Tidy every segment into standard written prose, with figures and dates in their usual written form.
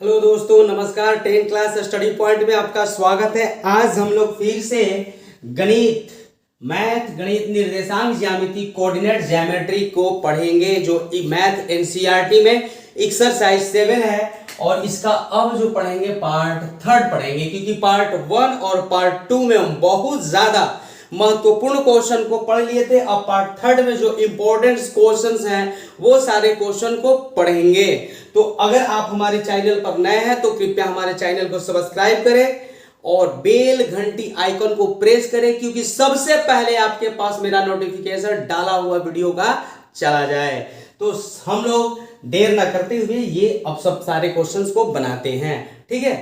Hello दोस्तों, नमस्कार। 10 class study point में आपका स्वागत है। आज हम लोग फिर से गणित गणित निर्देशांक ज्यामिति कोऑर्डिनेट ज्योमेट्री को पढ़ेंगे, जो मैथ एनसीईआरटी में एक्सरसाइज 7 है। और इसका अब जो पढ़ेंगे पार्ट 3 पढ़ेंगे, क्योंकि पार्ट 1 और पार्ट 2 में हम बहुत ज्यादा महत्वपूर्ण क्वेश्चन को पढ़ लिए थे। अब पार्ट 3 में जो इंपॉर्टेंट क्वेश्चंस हैं वो सारे क्वेश्चन को पढ़ेंगे। तो अगर आप हमारे चैनल पर नए हैं तो कृपया हमारे चैनल को सब्सक्राइब करें और बेल घंटी आइकन को प्रेस करें, क्योंकि सबसे पहले आपके पास मेरा नोटिफिकेशन डाला हुआ वीडियो का चला जाए। तो हम लोग देर ना करते हुए ये अब सब सारे क्वेश्चंस को बनाते हैं, ठीक है।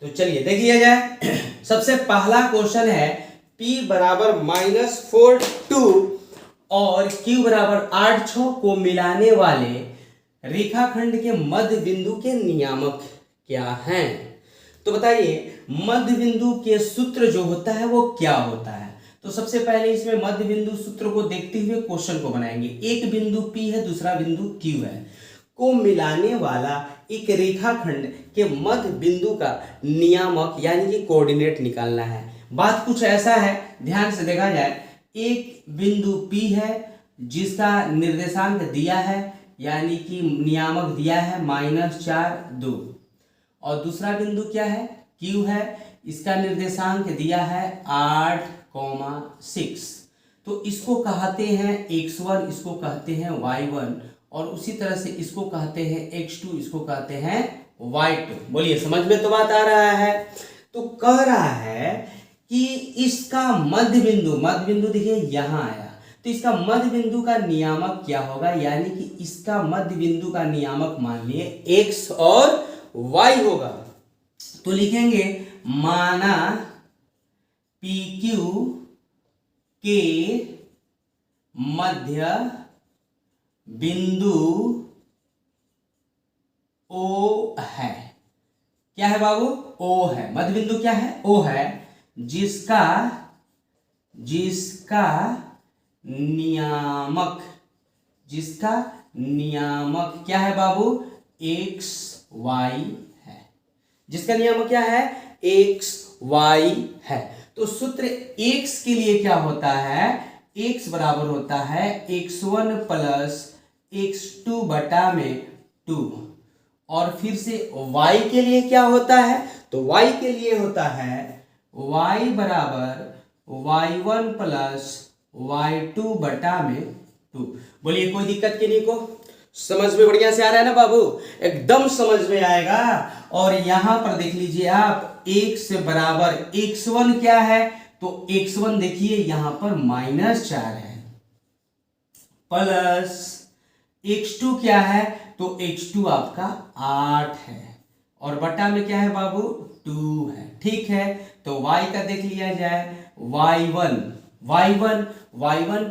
तो चलिए देख लिया जाए। सबसे पहला क्वेश्चन है P बराबर -4 और Q बराबर 8 को मिलाने वाले रेखाखंड के मध्य बिंदु के नियामक क्या हैं। तो बताइए, मध्य बिंदु के सूत्र जो होता है वो क्या होता है। तो सबसे पहले इसमें मध्य बिंदु सूत्र को देखते हुए क्वेश्चन को बनाएंगे। एक बिंदु P है, दूसरा बिंदु Q है, को मिलाने वाला एक रेखाखंड के मध्य बिंदु का नियामक यानी कि कोऑर्डिनेट निकालना है। बात कुछ ऐसा है, ध्यान से देखा जाए। एक बिंदु P है जिसका निर्देशांक दिया है, यानी कि नियामक दिया है -4 2, और दूसरा बिंदु क्या है, Q है, इसका निर्देशांक दिया है 8, 6। तो इसको कहते हैं x1, इसको कहते हैं y1, और उसी तरह से इसको कहते हैं x2, इसको कहते हैं y2। बोलिए, समझ में तो बात आ रहा है। तो कह रहा है कि इसका मध्य बिंदु देखिए यहां आया, तो इसका मध्य बिंदु का नियामक क्या होगा, यानी कि इसका मध्य बिंदु का नियामक मान लिए x और y होगा। तो लिखेंगे माना PQ के मध्य बिंदु O है। क्या है बाबू? O है। मध्य बिंदु क्या है? O है, जिसका नियामक क्या है बाबू? x y है। जिसका नियामक क्या है? x y है। तो सूत्र x के लिए क्या होता है? x बराबर होता है x1 प्लस x2 बटा में 2। और फिर से y के लिए क्या होता है? तो y के लिए होता है y बराबर y1 प्लस y2 बटा में 2। बोलिए, कोई दिक्कत की नहीं को? समझ में बढ़िया से आ रहा है ना बाबू? एकदम समझ में आएगा। और यहां पर देख लीजिए आप, x बराबर x1 क्या है? तो x1 देखिए यहां पर -4 है, प्लस x2 क्या है? तो x2 आपका 8 है, और बटा में क्या है बाबू? 2 है। ठीक है, तो y का देख लिया जाए। y1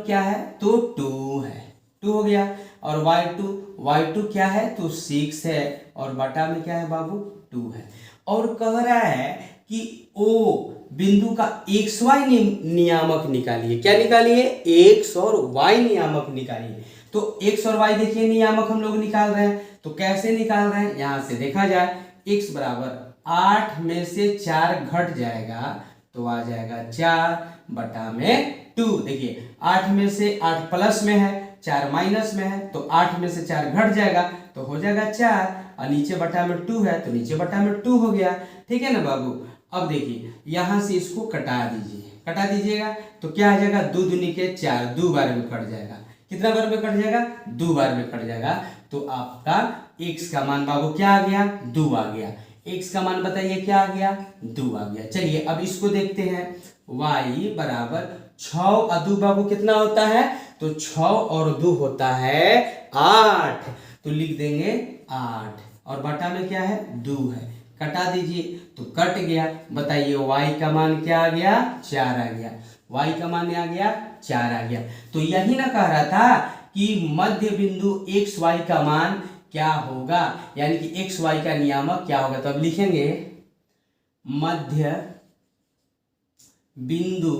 क्या है? तो 2 है, 2 हो गया। और y2 क्या है? तो 6 है, और बटा में क्या है बाबू? 2 है। और कह रहा है कि O बिंदु का xy नियामक निकालिए। क्या निकालिए? x और y नियामक निकालिए। तो x और y देखिए नियामक हम लोग निकाल रहे हैं। तो कैसे निकाल रहे हैं? यहां से देखा जाए, x बराबर 8 में से 4 घट जाएगा तो आ जाएगा 4 बटा में 2। देखिए 8 में से 8 प्लस में है, 4 माइनस में है, तो 8 में से 4 घट जाएगा तो हो जाएगा 4, और नीचे बटा में 2 है तो नीचे बटा में 2 हो गया। ठीक है ना बाबू? अब देखिए यहां से इसको कटा दीजिएगा तो क्या आ जाएगा? 2 दूनी के 4, 2 बार में कट जाएगा। कितना बार में कट जाएगा? 2 बार में कट जाएगा। तो आपका x का मान बाबू क्या आ गया? 2 आ गया। x का मान बताइए क्या आ गया? 2 आ गया। चलिए अब इसको देखते हैं। y बराबर 6 और 2 बाबू कितना होता है? तो 6 और 2 होता है 8। तो लिख देंगे 8, और बटा में क्या है? 2 है। कटा दीजिए तो कट गया। बताइए y का मान क्या आ गया? 4 आ गया। y का मान आ गया 4 आ गया। तो यही ना कह रहा था कि मध्य बिंदु x y का मान क्या होगा, यानी कि x y का नियामक क्या होगा। तो अब लिखेंगे मध्य बिंदु,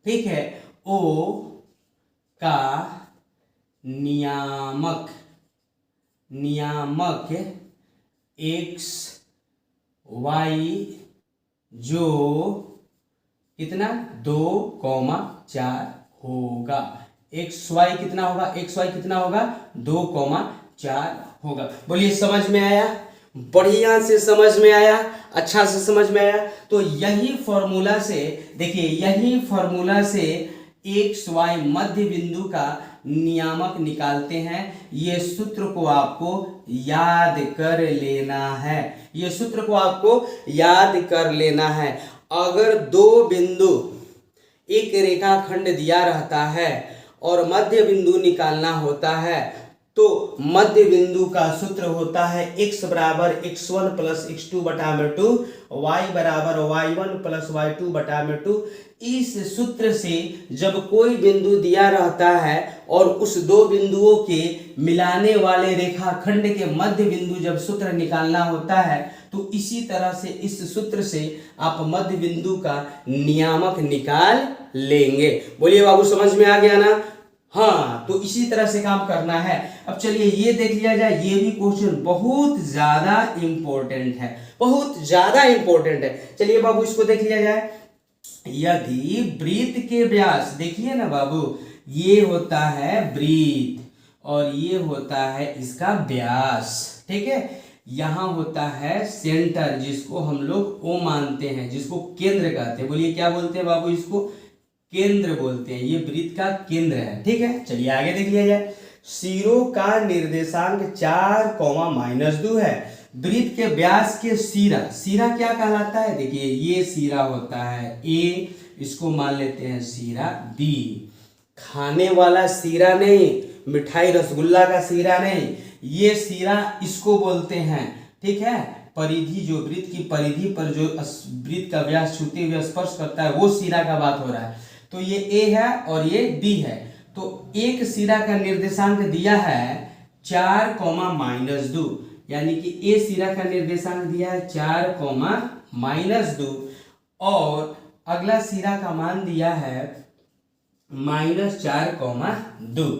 ठीक है, O का नियामक नियामक एक्स वाई जो कितना 2,4 होगा। एक्स वाई कितना होगा, एक्स वाई कितना होगा 2,4 होगा। बोलिए समझ में आया, बढ़िया से समझ में आया, अच्छा से समझ में आया। तो यही फॉर्मूला से देखिए, यही फॉर्मूला से एक्स वाई मध्य बिंदु का नियामक निकालते हैं। ये सूत्र को आपको याद कर लेना है, ये सूत्र को आपको याद कर लेना है। अगर दो बिंदु एक रेखाखंड दिया रहता है और मध्य बिंदु निकालना होता है तो मध्य बिंदु का सूत्र होता है x बराबर x1 प्लस x2 बटा में 2, y बराबर y1 प्लस y2 बटा में 2। इस सूत्र से जब कोई बिंदु दिया रहता है और उस दो बिंदुओं के मिलाने वाले रेखाखंड के मध्य बिंदु जब सूत्र निकालना होता है तो इसी तरह से इस सूत्र से आप मध्य बिंदु का नियामक निकाल लेंगे। बोलिए बाबू समझ में आ गया ना? हाँ, तो इसी तरह से काम करना है। अब चलिए ये देख लिया जाए, ये भी क्वेश्चन बहुत ज्यादा इंपॉर्टेंट है, बहुत ज्यादा इंपॉर्टेंट है। चलिए बाबू इसको देख लिया जाए। यदि वृत्त के व्यास, देखिए ना बाबू, ये होता है वृत्त और ये होता है इसका व्यास, ठीक है। यहाँ होता है सेंटर जिसको हम लोग O मानते हैं, जिसको केंद्र कहते हैं। बोलिए क्या बोलते हैं बाबू? इसको केंद्र बोलते हैं। ये वृत्त का केंद्र है, ठीक है। चलिए आगे देख लिया जाए। सिरों का निर्देशांक 4,-2 है। वृत्त के व्यास के सिरा, सिरा क्या कहलाता है? देखिए ये सिरा होता है A, इसको मान लेते हैं सिरा B। खाने वाला सिरा नहीं, मिठाई रसगुल्ला का सिरा नहीं, ये सिरा इसको बोलते हैं, ठीक है। परिधि, जो वृत्त की परिधि पर जो वृत्त का व्यास छूते हुए स्पर्श करता है वो सिरा का बात हो रहा है। तो ये A है और ये B है। तो एक सिरा का निर्देशांक दिया है 4,-2, यानी कि A सिरा का निर्देशांक दिया है 4,-2 और अगला सिरा का मान दिया है -4,2।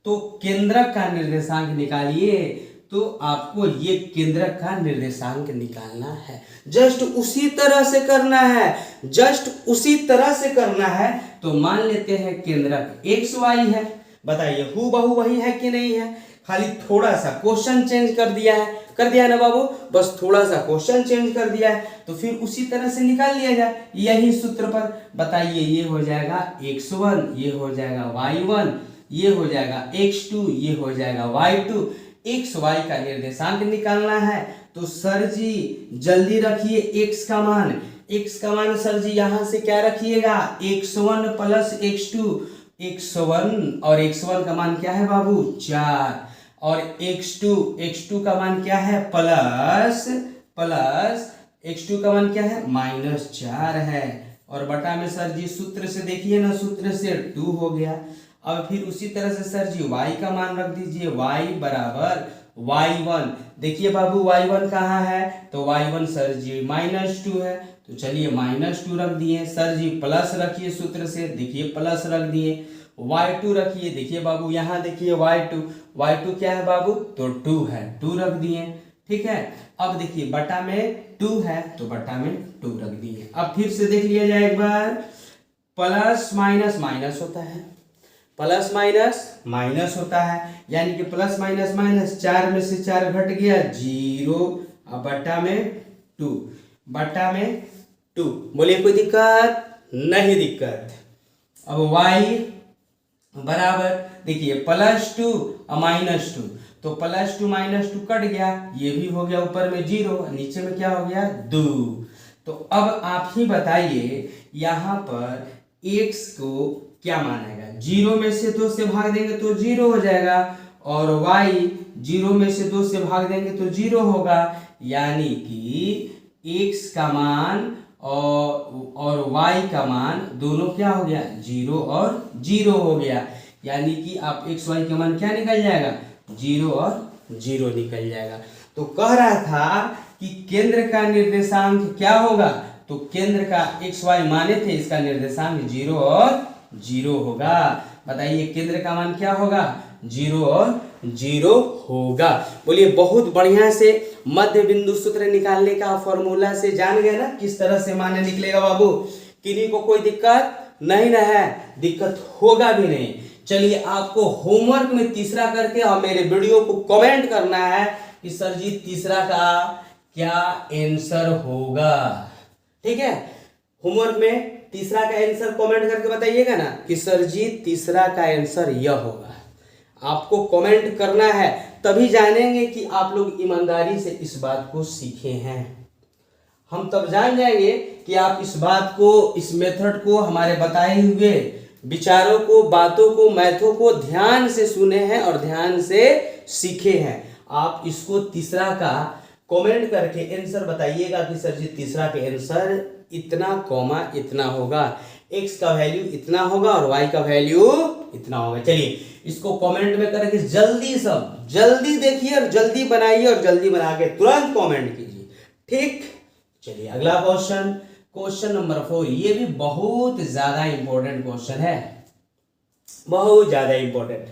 तो केंद्रक का निर्देशांक निकालिए। तो आपको ये केंद्रक का निर्देशांक निकालना है। जस्ट उसी तरह से करना है, जस्ट उसी तरह से करना है। तो मान लेते हैं केंद्रक एक्स वाई है। बताइए हूबहू वही है कि नहीं है? खाली थोड़ा सा क्वेश्चन चेंज कर दिया है, कर दिया ना बाबू? बस थोड़ा सा क्वेश्चन चेंज कर दिया है तो फिर उसी तरह से निकाल लिया जाए यही सूत्र पर। बताइए ये हो जाएगा x1, ये हो जाएगा y1, ये हो जाएगा x2, ये हो जाएगा y2। एक्स वाई का निर्देशांक निकालना है तो सर जी जल्दी रखिए x का मान। x का मान सर जी यहाँ से क्या रखिएगा? x1 plus x2। x1 और x1 का मान क्या है बाबू? 4 और x2 का मान क्या है? प्लस x2 का मान क्या है? -4 है। और बटा में सर जी सूत्र से देखिए ना, सूत्र से 2 हो गया। अब फिर उसी तरह से सर जी y का मान रख दीजिए, y बराबर y1। देखिए बाबू y1 कहाँ है? तो y1 सर जी -2 है, तो चलिए -2 रख दिए। सर जी प्लस रखिए सूत्र से, देखिए प्लस रख दिए। y2 रखिए, देखिए बाबू यहाँ देखिए y2 क्या है बाबू? तो 2 है, 2 रख दिए, ठीक है। अब देखिए बटा में 2 है तो बटा में 2 रख दिए। अब फिर से देख लिया जाए एक बार। प्लस माइनस माइनस होता है, प्लस माइनस माइनस होता है, यानी कि प्लस माइनस माइनस, 4 में से 4 घट गया 0। अब बटा में 2, बटा में 2। बोलिए कोई दिक्कत? नहीं दिक्कत। अब y बराबर देखिए +2 और -2, तो +2 -2 कट गया, ये भी हो गया ऊपर में 0, नीचे में क्या हो गया? 2। तो अब आप ही बताइए यहाँ पर x को क्या मानेगा? 0 में से 2 से भाग देंगे तो 0 हो जाएगा और y 0 में से 2 से भाग देंगे तो 0 होगा, यानी कि x का मान और y का मान दोनों क्या हो गया? 0 और 0 हो गया, यानी कि आप x y का मान क्या निकल जाएगा? 0 और 0 निकल जाएगा। तो कह रहा था कि केंद्र का निर्देशांक क्या होगा? तो केंद्र का x y माने थे, इसका निर्देशांक 0 और 0 होगा। बताइए केंद्र का मान क्या होगा? 0 और 0 होगा। बोलिए बहुत बढ़िया से मध्य बिंदु सूत्र निकालने का फॉर्मूला से जान गए ना किस तरह से मान निकलेगा बाबू। किन्हीं को कोई दिक्कत नहीं ना है, दिक्कत होगा भी नहीं। चलिए आपको होमवर्क में तीसरा करके और मेरे वीडियो को कमेंट करना है कि सर जी तीसरा का क्या आंसर होगा। ठीक है, होमवर्क में तीसरा का आंसर कमेंट करके बताइएगा ना कि सर जी तीसरा का आंसर यह होगा। आपको कमेंट करना है, तभी जानेंगे कि आप लोग ईमानदारी से इस बात को सीखे हैं। हम तब जान जाएंगे कि आप इस बात को, इस मेथड को, हमारे बताए हुए विचारों को, बातों को, मैथों को ध्यान से सुने हैं और ध्यान से सीखे हैं। आप इसको तीसरा का कमेंट करके आंसर बताइएगा कि सर जी तीसरा का आंसर इतना कॉमा इतना होगा, x का वैल्यू इतना होगा और y का वैल्यू इतना होगा। चलिए इसको कमेंट में करके जल्दी देखिए और जल्दी बनाइए और जल्दी बना के तुरंत कमेंट कीजिए। ठीक, चलिए अगला क्वेश्चन नंबर 4। ये भी बहुत ज्यादा इंपॉर्टेंट क्वेश्चन है, बहुत ज्यादा इंपॉर्टेंट।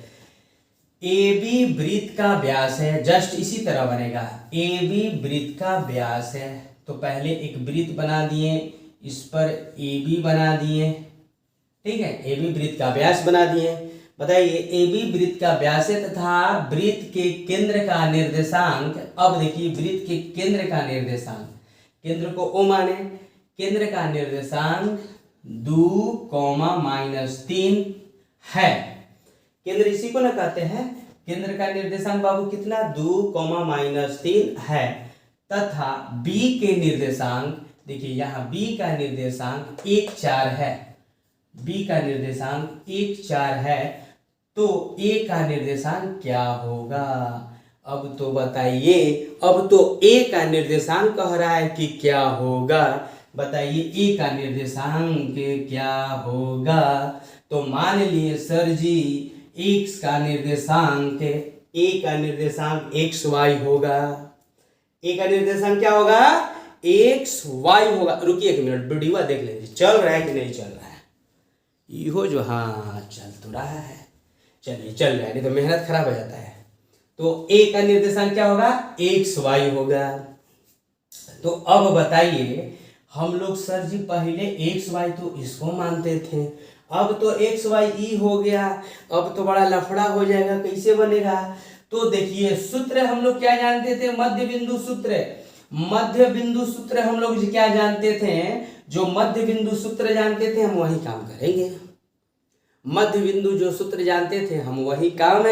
AB वृत्त का व्यास है, जस्ट इसी तरह बनेगा। AB वृत्त का व्यास है, तो पहले एक वृत्त बना दिए, इस पर AB बना दिए। ठीक है, AB वृत्त का व्यास बना दिए। बताइए AB वृत्त का व्यास है तथा वृत्त के केंद्र का निर्देशांक। अब देखिए वृत्त के केंद्र का निर्देशांक, केंद्र को O माने, केंद्र का निर्देशांक 2,-3 है। केंद्र इसी को ना कहते हैं, केंद्र का निर्देशांक बाबू कितना 2,-3 है तथा B के निर्देशांक, देखिए यहाँ B का निर्देशांक 1,4 है, B का निर्देशांक 1,4 है, तो A का निर्देशांक क्या होगा। अब तो बताइए, अब तो A का निर्देशांक कह रहा है कि क्या होगा, बताइए A का निर्देशांक क्या होगा। तो मान लिए सर जी x का निर्देशांक, A का निर्देशांक xy होगा। A का निर्देशांक क्या होगा, xy होगा। रुकिए एक मिनट, वीडियो देख लीजिए चल रहा है कि नहीं चल रहा है। यो जो, हाँ चल तो रहा है, चलिए चल रहा है, नहीं तो मेहनत खराब हो जाता है। तो A का निर्देशांक क्या होगा, xy होगा। तो अब बताइए, हम लोग सर जी पहले xy तो इसको मानते थे, अब तो xy हो गया, अब तो बड़ा लफड़ा हो जाएगा, कैसे बनेगा। तो देखिए सूत्र हम लोग क्या जानते थे, मध्य बिंदु सूत्र। मध्य बिंदु सूत्र हम लोग क्या जानते थे, जो मध्य बिंदु सूत्र जानते थे हम वही काम करेंगे। मध्य बिंदु जो सूत्र जानते थे हम वही काम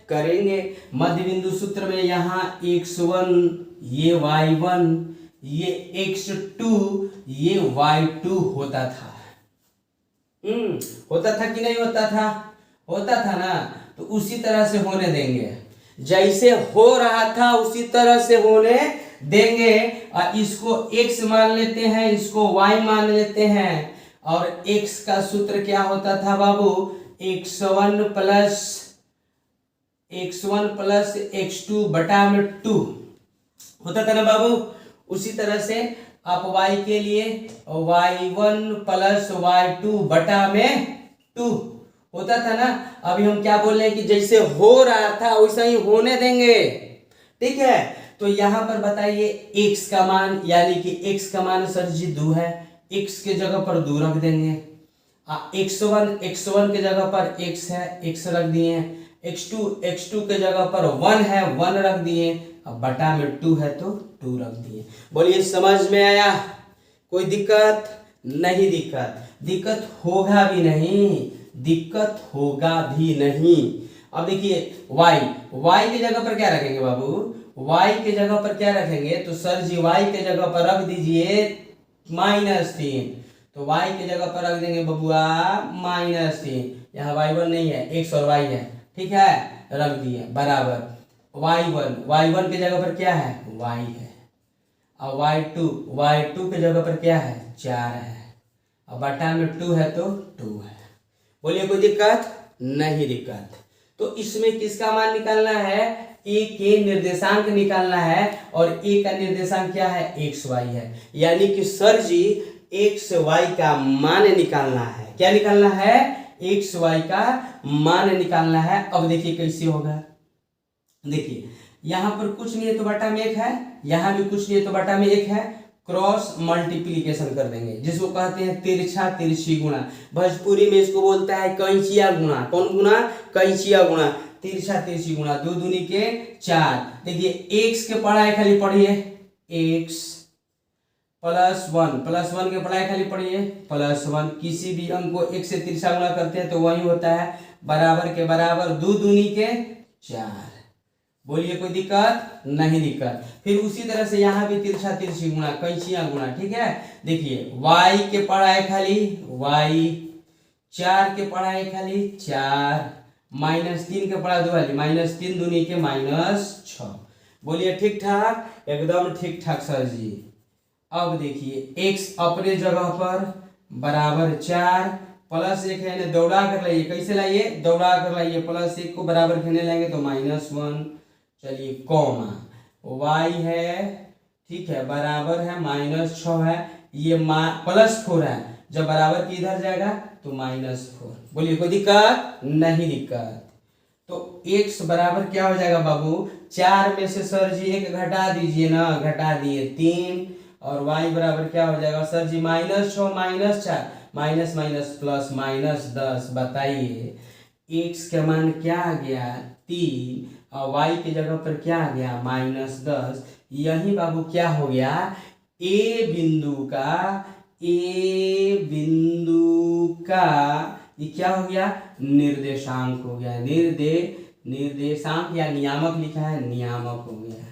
करेंगे। मध्य बिंदु सूत्र में यहाँ x1 ये y1 ये x2 ये y2 होता था। होता था कि नहीं होता था, होता था ना। तो उसी तरह से होने देंगे, जैसे हो रहा था उसी तरह से होने देंगे। और इसको x मान लेते हैं, इसको y मान लेते हैं। और x का सूत्र क्या होता था बाबू, x1 प्लस x2 बटा में 2 होता था ना बाबू। उसी तरह से आप y के लिए y1 प्लस y2 बटा में 2 होता था ना। अभी हम क्या बोल रहे हैं कि जैसे हो रहा था वैसा ही होने देंगे। ठीक है, तो यहाँ पर बताइए x का मान, यानी कि x का मान सर जी 2 है, x के जगह पर 2 रख देंगे। x1 के जगह पर x है, x रख दिए। x2 के जगह पर 1 है, 1 रख दिए। अब बटा में 2 है तो 2 रख दिए। बोलिए समझ में आया, कोई दिक्कत नहीं, दिक्कत होगा भी नहीं, दिक्कत होगा भी नहीं। अब देखिए y के जगह पर क्या रखेंगे बाबू, y के जगह पर क्या रखेंगे, तो सर जी y के जगह पर रख दीजिए -3। तो y के जगह पर रख देंगे बबुआ -3। यहाँ y1 नहीं है, x और y है, ठीक है, रख दिए बराबर y1 के जगह पर क्या है, y है। और y2 के जगह पर क्या है, 4 है। और बटा में 2 है तो 2 है। बोलिए कोई दिक्कत नहीं, दिक्कत। तो इसमें किसका मान निकालना है, a के निर्देशांक निकालना है। और a का निर्देशांक क्या है, xy है। यानी कि सर जी xy का मान निकालना है। क्या निकालना है, xy का मान निकालना है। अब देखिए कैसे होगा, देखिए यहाँ पर कुछ नहीं है तो बटा में 1 है, यहाँ भी कुछ नहीं है तो बटा में 1 है, क्रॉस मल्टीप्लीकेशन कर देंगे जिसको कहते हैं तिरछा तिरछी गुणा। भोजपुरी में इसको बोलता है कैंचिया गुणा। कौन गुणा? कैंचिया गुणा। तिरछा तिरछी गुणा, 2 दूनी के 4। देखिए x के पढ़ाई खाली पढ़िए x +1 के पढ़ाई खाली पढ़िए +1। किसी भी अंक को 1 से तिरछा गुणा करते हैं तो वही होता है बराबर के बराबर, 2 दूनी के 4। बोलिए कोई दिक्कत? नहीं दिक्कत। फिर उसी तरह से यहाँ भी तिरछा तिरछी गुणा, कैंचिया गुणा, ठीक है। देखिए y के पढ़ाई खाली y, 4 के पढ़ाई खाली 4, -3 के पढ़ाई खाली -3 दूनी के -6। बोलिए ठीक ठाक? एकदम ठीक ठाक सर जी। अब देखिए x अपने जगह पर बराबर 4 +1 है ना, दौड़ा कर लाइए। कैसे लाइए? दौड़ा कर लाइए। +1 को बराबर घेरने लाएंगे तो -1। चलिए कॉमा y है, ठीक है, बराबर है -6 है, ये +4 है, जब बराबर की इधर जाएगा तो -4। बोलिए कोई दिक्कत? नहीं दिक्कत। तो x बराबर क्या हो जाएगा बाबू? 4 में से सर जी 1 घटा दीजिए ना, घटा दिए 3, और y बराबर क्या हो जाएगा सर जी? -6 -4 माइनस माइनस प्लस -10। बताइए x का मान क्या आ गया? 3, और y की जगह पर क्या आ गया? -10। यही बाबू क्या हो गया? ए बिंदु का ये क्या हो गया? निर्देशांक हो गया। निर्देशांक या नियामक लिखा है, नियामक हो गया।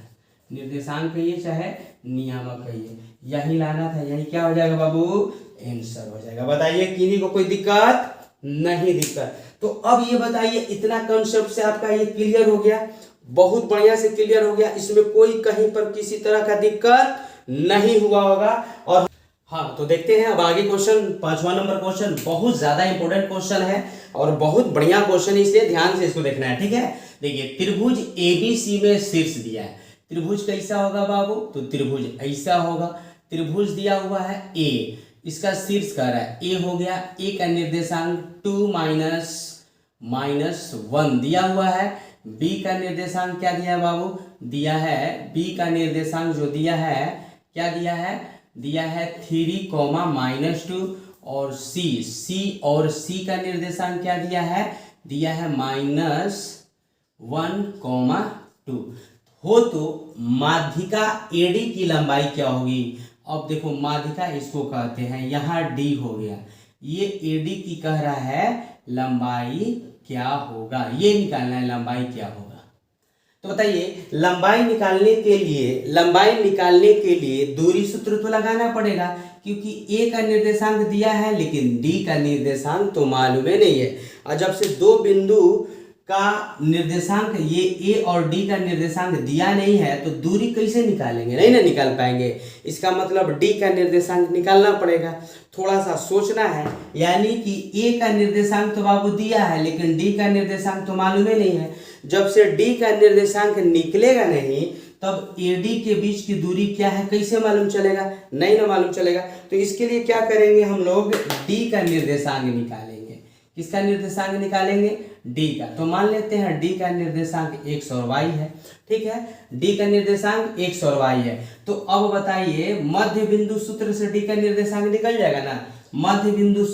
निर्देशांक कहिए चाहे नियामक कहिए, यही लाना था। यही क्या हो जाएगा बाबू? आंसर हो जाएगा। बताइए किन्हीं को कोई दिक्कत? नहीं दिक्कत। तो अब ये बताइए, इतना कंसेप्ट से आपका ये क्लियर हो गया? बहुत बढ़िया से क्लियर हो गया। इसमें कोई कहीं पर किसी तरह का दिक्कत नहीं हुआ होगा। और हाँ, तो देखते हैं अब आगे क्वेश्चन। 5वां नंबर क्वेश्चन बहुत ज्यादा इंपॉर्टेंट क्वेश्चन है और बहुत बढ़िया क्वेश्चन है, इसलिए ध्यान से इसको देखना है, ठीक है। देखिए त्रिभुज ABC में शीर्ष दिया है। त्रिभुज कैसा होगा बाबू? तो त्रिभुज ऐसा होगा। त्रिभुज दिया हुआ है A, इसका शीर्ष कह रहा है A हो गया। A का निर्देशांक 2 -1 दिया हुआ है। B का निर्देशांक क्या दिया है बाबू? दिया है B का निर्देशांक जो दिया है, क्या दिया है? दिया है 3, -2। और C और C का निर्देशांक क्या दिया है? दिया है -1, 2। हो तो माध्यिका AD की लंबाई क्या होगी? अब देखो माध्यिका इसको कहते हैं, यहाँ D हो गया, ये AD की कह रहा है लंबाई क्या होगा, ये निकालना है लंबाई क्या होगा। तो बताइए लंबाई निकालने के लिए दूरी सूत्र तो लगाना पड़ेगा, क्योंकि A का निर्देशांक दिया है लेकिन D का निर्देशांक तो मालूम ही नहीं है। और जब से दो बिंदु का निर्देशांक ये A और D का निर्देशांक दिया नहीं है तो दूरी कैसे निकालेंगे? नहीं ना निकाल पाएंगे। इसका मतलब D का निर्देशांक निकालना पड़ेगा। थोड़ा सा सोचना है, यानी कि A का निर्देशांक तो बाबू दिया है लेकिन D का निर्देशांक तो मालूम ही नहीं है। जब से D का निर्देशांक निकलेगा नहीं तब AD के बीच की दूरी क्या है कैसे मालूम चलेगा? नहीं ना मालूम चलेगा। तो इसके लिए क्या करेंगे हम लोग? D का निर्देशांक निकालेंगे। किसका निर्देशांक निकालेंगे? D का। तो मान लेते हैं D का निर्देशांक x और y है, ठीक है। D का निर्देशांक x और y है। तो अब बताइए मध्य बिंदु सूत्र से D का निर्देशांक निकल जाएगा ना। मध्य बिंदु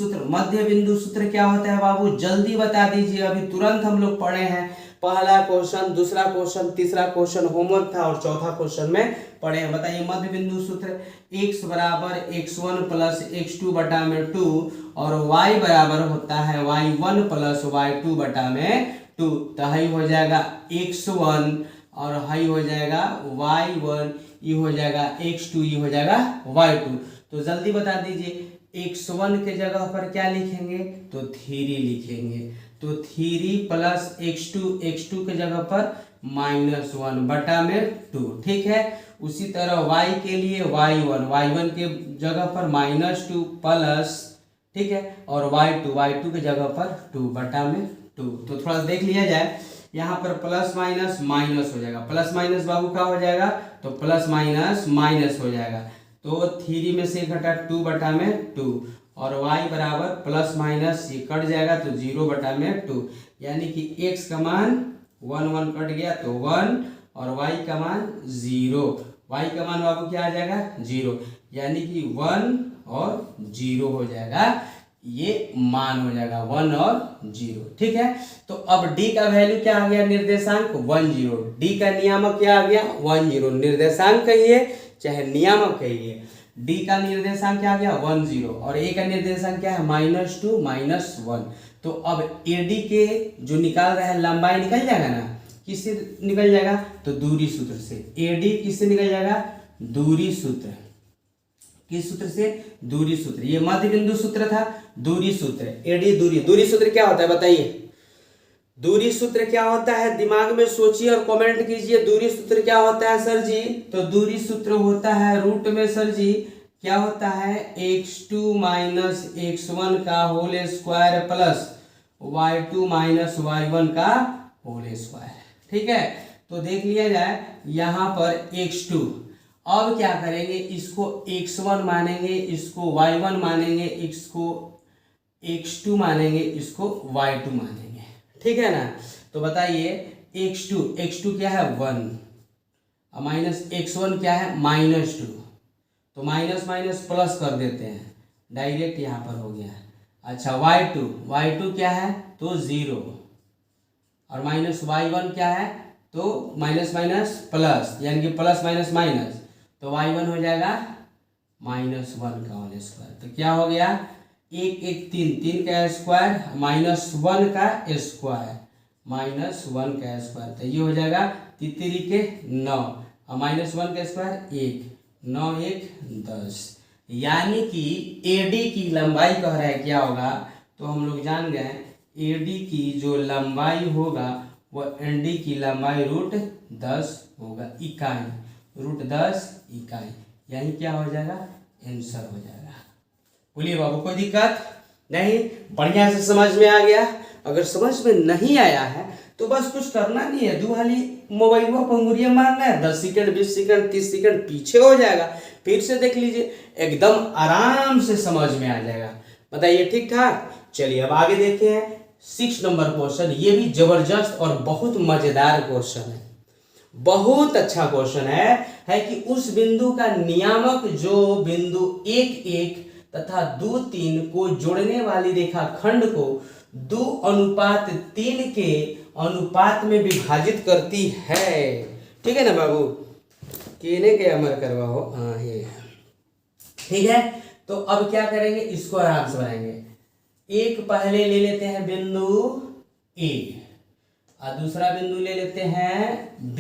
सूत्र क्या होता है बाबू? जल्दी बता दीजिए, अभी तुरंत हम लोग पढ़े हैं। पहला क्वेश्चन, दूसरा क्वेश्चन, तीसरा क्वेश्चन होमवर्क था और चौथा क्वेश्चन में पढ़े हैं। बताइए मध्य बिंदु सूत्र x बराबर x1 + x2 बटा में 2 और y बराबर होता है y1 + y2 बटा में 2। तो हाई हो जाएगा x1 और हाई हो जाएगा y1, ये हो जाएगा x2, ये हो जाएगा y2। तो जल्दी बता दीजिए x1 के जगह पर क्या लिखेंगे? तो 3 लिखेंगे। तो 3 + x2 के जगह पर -1 बटा में 2, ठीक है। उसी तरह y के लिए y1 के जगह पर -2 प्लस, ठीक है, और y2 के जगह पर 2 बटा में 2। तो थोड़ा देख लिया जाए, यहाँ पर प्लस माइनस माइनस हो जाएगा। प्लस माइनस बाबू क्या हो जाएगा? तो प्लस माइनस माइनस हो जाएगा। तो 3 में से घटा 2 बटा में 2 और y बराबर प्लस माइनस ये कट जाएगा तो 0 बटा में 2, यानी कि x का मान 1 1 कट गया तो 1 और y का मान 0। y का मान बाबू क्या आ जाएगा 0, यानी कि 1 और 0 हो जाएगा, ये मान हो जाएगा 1 और 0। ठीक है, तो अब d का वैल्यू क्या आ गया निर्देशांक 1 0। d का नियामक क्या आ गया 1 0, निर्देशांक कहिए चाहे नियामक कहिए। d का निर्देशांक क्या आ गया 1 0 और a का निर्देशांक क्या है -2 -1। तो अब AD के जो निकाल रहा है लंबाई निकल जाएगा ना, किससे निकल जाएगा तो दूरी सूत्र से। AD किससे निकल जाएगा दूरी सूत्र, किस सूत्र से दूरी सूत्र, ये मध्य बिंदु सूत्र था दूरी सूत्र। AD दूरी सूत्र क्या होता है बताइए, दूरी सूत्र क्या होता है दिमाग में सोचिए और कमेंट कीजिए। दूरी सूत्र क्या होता है सर जी, तो दूरी सूत्र होता है रूट में सर जी क्या होता है x2 - x1 का whole square plus y2 - y1 का होल स्क्वायर। ठीक है, तो देख लिया जाए यहाँ पर x2, अब क्या करेंगे इसको x1 मानेंगे, इसको y1 मानेंगे, इसको x2 मानेंगे, इसको y2 मानेंगे। ठीक है ना, तो बताइए x2 क्या है 1 माइनस x1 क्या है -2, तो माइनस माइनस प्लस कर देते हैं, डायरेक्ट यहाँ पर हो गया। अच्छा y2 क्या है तो 0 और माइनस y1 क्या है तो माइनस माइनस प्लस, यानी कि प्लस माइनस माइनस, तो y1 हो जाएगा -1 का होल स्क्वायर। तो क्या हो गया 1 1 3 का स्क्वायर -1 का स्क्वायर -1 का स्क्वायर, तो ये हो जाएगा 3 के 9 और -1 का स्क्वायर 1 9 1 10, यानी कि AD की लंबाई कह रहा है क्या होगा, तो हम लोग जान गए AD की जो लंबाई होगा वह ND की लंबाई √10 होगा, इकाई √10 इकाई, यानी क्या हो जाएगा आंसर हो जाएगा। बोलिए बाबू कोई दिक्कत नहीं, बढ़िया से समझ में आ गया। अगर समझ में नहीं आया है तो बस कुछ करना नहीं है, दुहाली मोबाइल पर अंगुरियां मारना है, 10 सेकंड 20 सेकंड 30 सेकंड पीछे हो जाएगा, फिर से देख लीजिए, एकदम आराम से समझ में आ जाएगा। बताइए ठीक ठाक। चलिए अब आगे देखते हैं 6 नंबर क्वेश्चन। ये भी जबरदस्त और बहुत मजेदार क्वेश्चन है, बहुत अच्छा क्वेश्चन है कि उस बिंदु का नियामक जो बिंदु 1 1 तथा 2 3 को जोड़ने वाली रेखाखंड को 2:3 के अनुपात में विभाजित करती है। ठीक है ना बाबू, केने के अमर करवा हो, हाँ ये ठीक है। तो अब क्या करेंगे इसको आराम से बनाएंगे। एक पहले ले लेते हैं बिंदु A और दूसरा बिंदु ले लेते हैं B।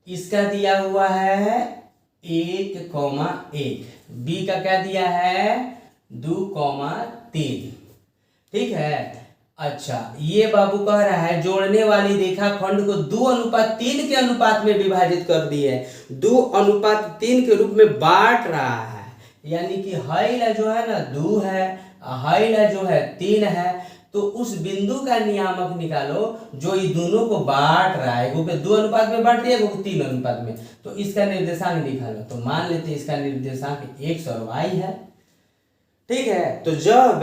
इसका दिया हुआ है 1,1, B का क्या दिया है 2,3। ठीक है, अच्छा ये बाबू कह रहा है जोड़ने वाली रेखाखंड को 2:3 के अनुपात में विभाजित कर दी है, 2:3 के रूप में बांट रहा है, यानी कि हाइला जो है ना 2 है, हाइला जो है 3 है, तो उस बिंदु का नियामक निकालो जो ये दोनों को बांट रहा है, वो 2 अनुपात में बांट दिया, वो 3 अनुपात में, तो इसका निर्देशांक निकालो। तो मान लेते हैं इसका निर्देशांक x और y है। ठीक है, तो जब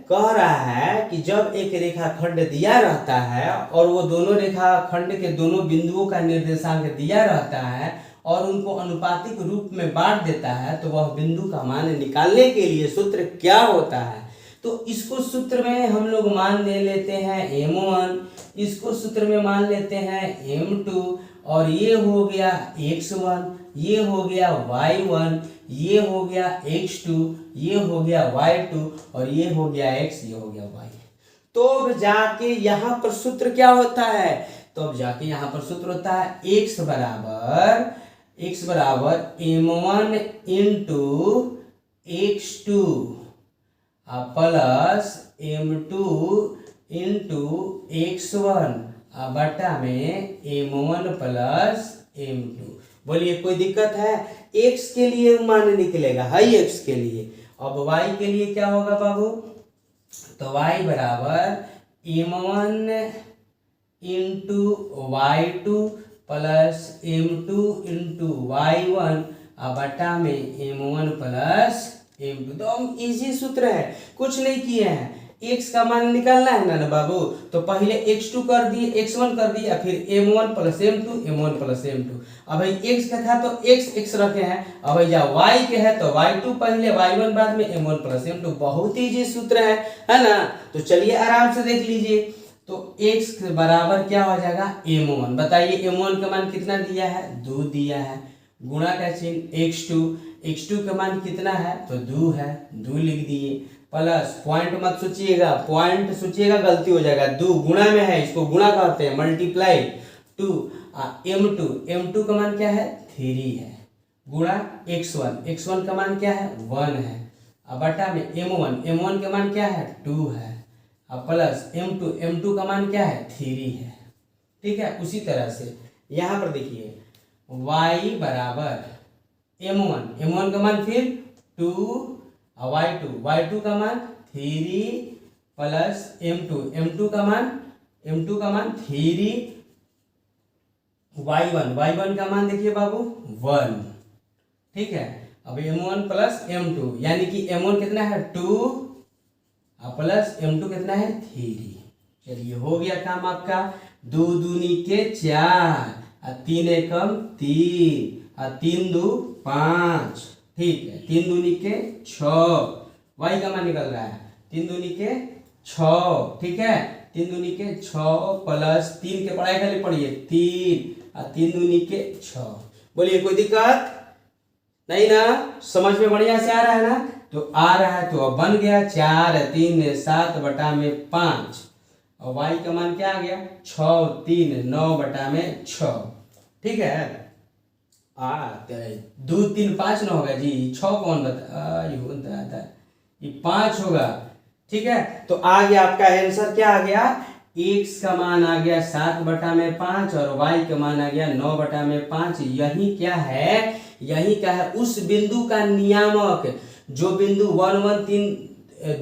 कह रहा है कि जब एक रेखाखंड दिया रहता है और वो दोनों रेखाखंड के दोनों बिंदुओं का निर्देशांक दिया रहता है और उनको अनुपातिक रूप में बांट देता है, तो वह बिंदु का मान निकालने के लिए सूत्र क्या होता है, तो इसको सूत्र में हम लोग मान ले लेते हैं m1, इसको सूत्र में मान लेते हैं m2, और ये हो गया x1, ये हो गया y1, ये हो गया x2, ये हो गया y2, और ये हो गया x, ये हो गया y। तो अब जाके यहाँ पर सूत्र क्या होता है, तो अब जाके यहाँ पर सूत्र होता है x बराबर m1 into x2 plus m2 into x1 बटा में m1 प्लस m2। बोलिए कोई दिक्कत है, x के लिए मान निकलेगा हाई x के लिए। अब y के लिए क्या होगा बाबू, तो y बराबर m1 into y2 plus m2 into y1 बटा में m1 प्लस m2। तो इजी सूत्र है, कुछ नहीं किए हैं, x का मान निकालना है ना बाबू, तो पहले x2 कर दिए, x1 कर दिया, फिर m1 plus m2, m1 plus m2। अब भाई x का था तो x रखे हैं, अब भाई जब y के है तो y2 पहले, y1 बाद में, m1 प्लस m2। बहुत ईजी सूत्र है ना। तो चलिए आराम से देख लीजिए। तो x बराबर क्या हो जाएगा, m1। बताइए m1 का मान कितना दिया है, 2 दिया है, गुणा का चिन्ह x2 का मान कितना है, तो 2 है, 2 लिख दिए, प्लस पॉइंट मत सोचिएगा, पॉइंट सोचिएगा गलती हो जाएगा, 2 गुणा में है, इसको गुणा करते हैं, मल्टीप्लाई 2, m2 का मान क्या है, 3 है, गुणा x1 का मान क्या है, 1 है, अब बटा में m1 का मान क्या है, 2 है, अब प्लस m2 का मान क्या है, 3 है। ठीक है, उसी तरह से यहाँ पर देखिए y बराबर m1 का मान फिर 2 और y2 का मान 3 प्लस m2 का मान 3, y1 का मान देखिए बाबू 1। ठीक है, अब m1 प्लस m2 यानी कि m1 कितना है 2 और प्लस m2 कितना है 3। चलिए हो गया काम आपका, 2 दूनी के 4 और 3 एकम 3 और 3 दू 5। ठीक है, 3 दूनी के 6, y का मान निकल रहा है 3 दूनी के 6। ठीक है, 3 दूनी के 6 प्लस 3 के पढ़ाई खाली पढ़िए 3 और 3 दूनी के 6। बोलिए कोई दिक्कत नहीं ना, समझ में बढ़िया से आ रहा है ना। तो आ रहा है तो अब बन गया 4 3 7 बटा में 5 और y का मान क्या आ गया 6 3 9 बटा में 6। ठीक है, 2 3 5 न होगा जी, 6 कौन बता ये 5 होगा। ठीक है, तो आ गया आपका आंसर, क्या आ गया, x का मान आ गया 7 बटा में 5 और y का मान आ गया 9 बटा में 5। यही क्या है, यही क्या है, उस बिंदु का नियामक, जो बिंदु 1 1 3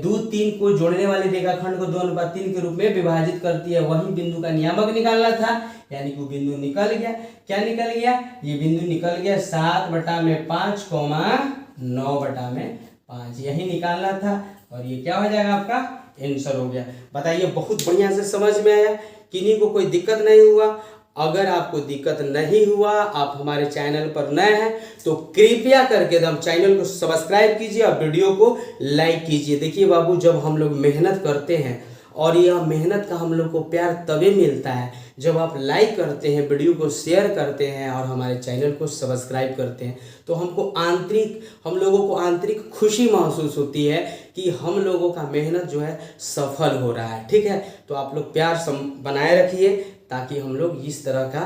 2 3 को जोड़ने वाले रेखाखंड को 2:3 के रूप में विभाजित करती है, वही बिंदु का नियामक निकालना था। यानी कि वो बिंदु निकल गया, क्या निकल गया, ये बिंदु निकल गया 7 बटा में 5 9 बटा में 5, यही निकालना था और ये क्या हो जाएगा आपका आंसर हो गया। बताइए बहुत बढ़िया से समझ में आया, किन्हीं को कोई दिक्कत नहीं हुआ। अगर आपको दिक्कत नहीं हुआ, आप हमारे चैनल पर नए हैं तो कृपया करके एकदम चैनल को सब्सक्राइब कीजिए और वीडियो को लाइक कीजिए। देखिए बाबू, जब हम लोग मेहनत करते हैं और यह मेहनत का हम लोग को प्यार तभी मिलता है जब आप लाइक करते हैं, वीडियो को शेयर करते हैं और हमारे चैनल को सब्सक्राइब करते हैं, तो हम लोगों को आंतरिक खुशी महसूस होती है कि हम लोगों का मेहनत जो है सफल हो रहा है। ठीक है, तो आप लोग प्यार बनाए रखिए ताकि हम लोग इस तरह का